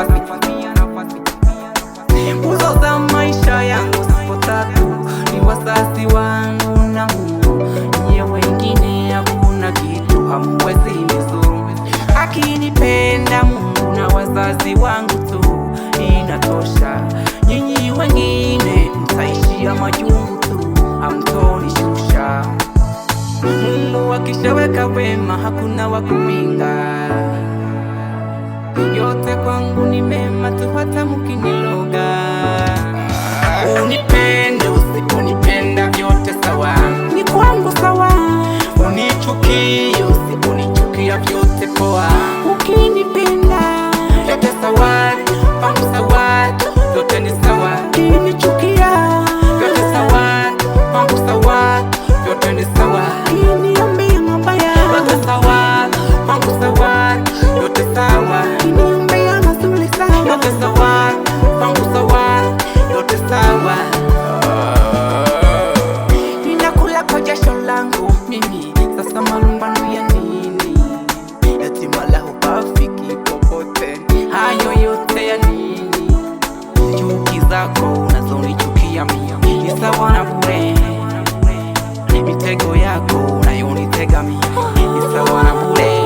nafasi. Nguzo za maisha yangu sipo tatu, ni wazazi wangu na Mungu. Nyie wengine hakuna kitu hamwezi nizuru. Akinipenda Mungu na wazazi wangu tu inatosha. Nyinyi wengine mtaishia majungu tu, hamtonishusha. Mungu akishaweka wema hakuna wa kupinga. Yote kwangu ni mema tu hata mkiniloga. Unipende usiponipenda vyote sawa, ni kwangu sawa. Unichukie usiponichukia vyote poa. Ukinipenda vyote sawa, kwangu sawa, vyote ni sawa. Ukinichukia vyote sawa, kwangu sawa, vyote ni sawa. Ukiniambia mabaya vyote sawa, kwangu sawa, vyote sawa. Ukiniambia mazuri sawa, vyote sawa, kwangu sawa, vyote sawa. Ninakula kwa jasho langu mimi, sasa malumbano ya nini? Yatima la hupafiki popote, hayo yote ya nini? Chuki zako unazonichukia mimi ni sawa na bure. Mitego yako unayonitega mimi ni sawa na bure.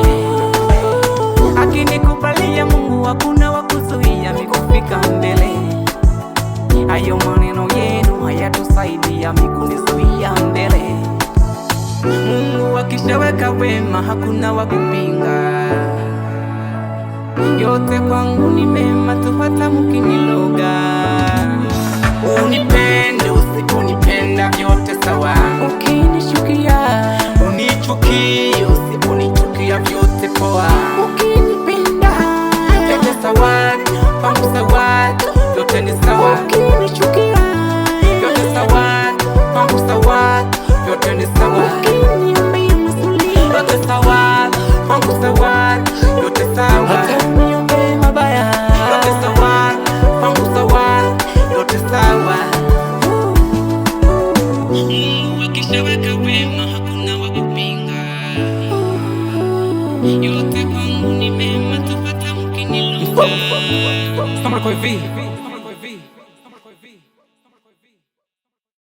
Akinikubalia Mungu hakuna wa kuzuia mimi kufika mbele. Hayo maneno yenu hayatusaidia mimi kunizuia mbele. Mungu akishaweka wema hakuna wa kupinga. Yote kwangu ni mema tu hata mkiniloga. Unipende usiponipenda vyote sawa. Ukinichukia unichukie usiponichukia vyote poa. Ukinipenda vyote sawa, kwangu sawa, vyote ni sawa. Ukinichukia vyote sawa, kwangu sawa, vyote ni sawa. Ukiniambia mazuri vyote sawa, kwangu sawa, vyote sawa. Ukiniambia mabaya vyote sawa, kwangu sawa, vyote sawa. Wakishaweka wema hakuna wa kupinga. Yote kwangu ni mema tu hata mkiniloga.